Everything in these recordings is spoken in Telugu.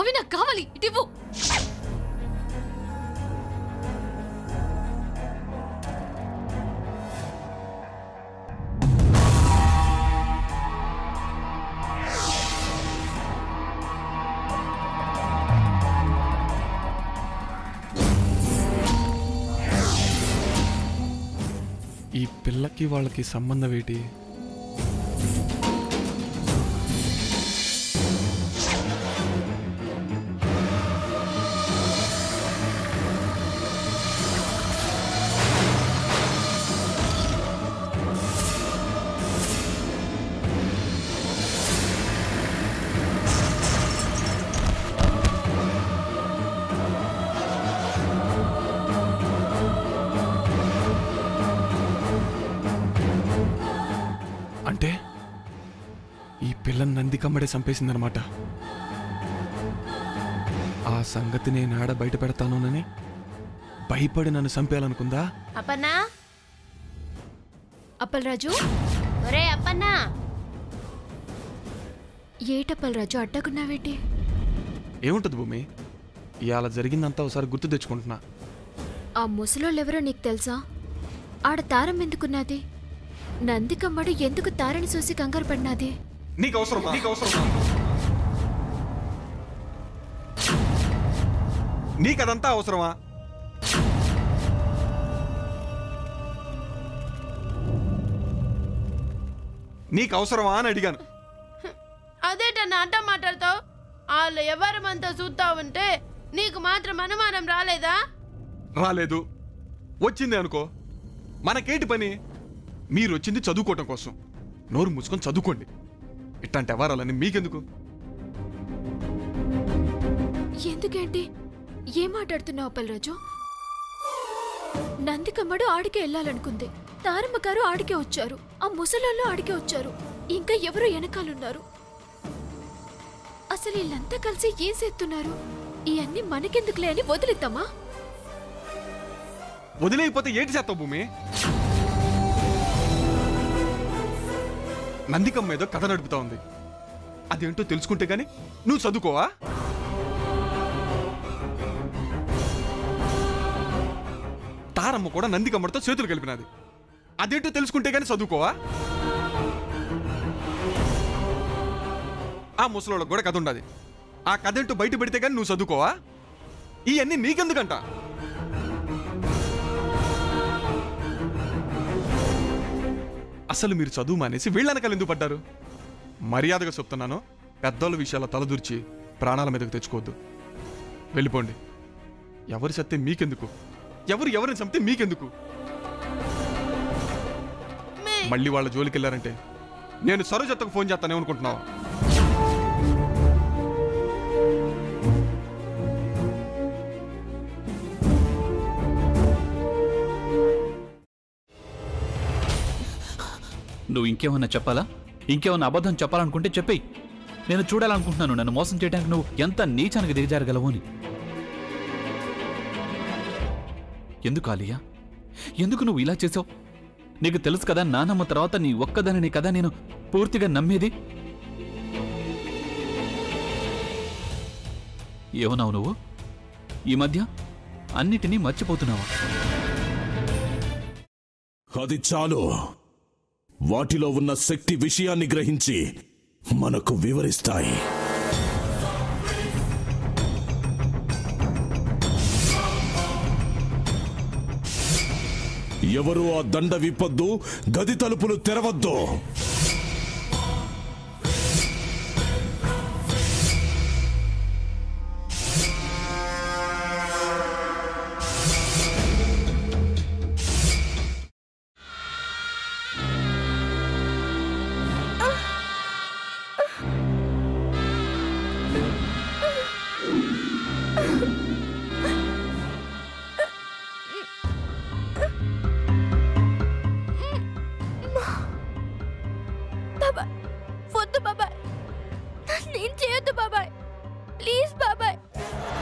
అవి నాకు కావాలి, ఇటివ్వు. ఈ పిల్లకి వాళ్ళకి సంబంధం ఏంటి? అంటే ఈ పిల్లని నందికమ్మడే చంపేసిందనమాట. ఆ సంగతి నేను ఆడ బయట పెడతానోనని భయపడి నన్ను చంపేయాలనుకుందా? అప్పన్నా, అప్పలరాజు, ఒరే అప్పన్నా. ఏటప్పలరాజు అడ్డకున్నావేటి? ఏముంటది భూమి, ఇవాళ జరిగిందంతా ఒకసారి గుర్తు తెచ్చుకుంటున్నా. ఆ ముసలోళ్ళెవరో నీకు తెలుసా? ఆడ తారం ఎందుకున్నది? నందికమ్మడు ఎందుకు తారని చూసి కంగారు పడినది? నీకు అవసరమా? నీకదంతా అవసరమా? నీకు అవసరమా అని అడిగాను. అదేటన్నా అడ్డ మాటలతో వాళ్ళు ఎవరమంతా చూస్తా ఉంటే నీకు మాత్రం అనుమానం రాలేదా? రాలేదు. వచ్చింది అనుకో, మనకేంటి పని? మీరు వచ్చింది చదువుకోవటం కోసం. నోరు మూసుకొని చదువుకోండి. ఇట్లాంటి వ్యవహారాలని మీకెందుకు? ఎందుకేంటి? ఏం మాట్లాడుతున్నావు అప్పలరాజు? నందికమ్మడు ఆడికే వెళ్ళాలనుకుంది, తారమ్మ గారు ఆడికే వచ్చారు, ఆ ముసలోళ్ళు ఆడికే వచ్చారు, ఇంకా ఎవరు వెనకాలన్నారు. అసలు వీళ్ళంతా కలిసి ఏం చేస్తున్నారు? ఇవన్నీ మనకెందుకులే అని వదిలేద్దామా? వదిలేకపోతే ఏంటి చేస్తావు భూమి? నందికమ్మ ఏదో కథ నడుపుతా ఉంది. అదేంటో తెలుసుకుంటే గాని నువ్వు చదువుకోవా? తారమ్మ కూడా నందికమ్మడితో చేతులు కలిపినది. అదేంటో తెలుసుకుంటే గాని చదువుకోవా? ఆ ముసలోళ్ళకు కూడా కథ ఉండదు. ఆ కథ ఏంటో బయట పెడితే గాని నువ్వు చదువుకోవా? ఇవన్నీ నీకెందుకంట? అసలు మీరు చదువు మానేసి వీళ్ళనకాలు ఎందుకు పడ్డారు? మర్యాదగా చెప్తున్నాను, పెద్దోళ్ళ విషయాల తలదూర్చి ప్రాణాల మీదకు తెచ్చుకోవద్దు. వెళ్ళిపోండి. ఎవరు చస్తే మీకెందుకు? ఎవరిని చంపితే మీకెందుకు? మళ్ళీ వాళ్ళ జోలికి వెళ్ళారంటే నేను సరోజత్తకు ఫోన్ చేస్తానే అనుకుంటున్నావా? నువ్వు ఇంకేమన్నా చెప్పాలా? ఇంకేమన్నా అబద్ధం చెప్పాలనుకుంటే చెప్పేయి. నేను చూడాలనుకుంటున్నాను నన్ను మోసం చేయడానికి నువ్వు ఎంత నీచానికి దిగజారగలవు అని. ఎందుకు ఆలియా, ఎందుకు నువ్వు ఇలా చేసావు? నీకు తెలుసు కదా నానమ్మ తర్వాత నీ ఒక్కదానిని కదా నేను పూర్తిగా నమ్మేది. ఏమన్నావు నువ్వు? ఈ మధ్య అన్నిటినీ మర్చిపోతున్నావా? అది చాలు. వాటిలో ఉన్న శక్తి విషయాన్ని గ్రహించి మనకు వివరిస్తాయి. ఎవరు ఆ దండ విప్పొద్దు, గది తలుపులు తెరవద్దు.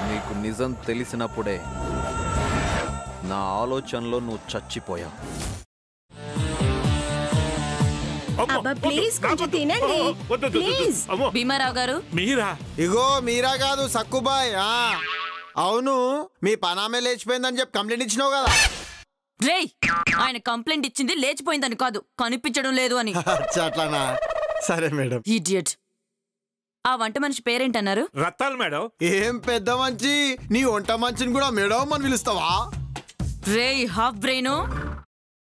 నీకు నిజం తెలిసినప్పుడే నా ఆలోచనలో నువ్వు చచ్చిపోయావు. అబ్బా ప్లీజ్ కొంచెం తినండి ప్లీజ్. భీమారావు గారు మీరా? ఇగో మీరా కాదు సక్కుబాయ్. అవును మీ పనామే లేచిపోయిందని చెప్పి కంప్లైంట్ ఇచ్చినావు కదా. రేయ్, ఆయన కంప్లైంట్ ఇచ్చింది లేచిపోయిందని కాదు, కనిపించడం లేదు అని. అట్లానా? సరే మేడం. ఇడియట్. ఆ వంట మనిషి పేరేంటన్నారు? రత్తాలు మేడం. ఏం పెద్ద మంచి, నీ వంట మంచిని కూడా మేడం అని పిలుస్తావా? రేయ్ హాఫ్ బ్రెయిన్,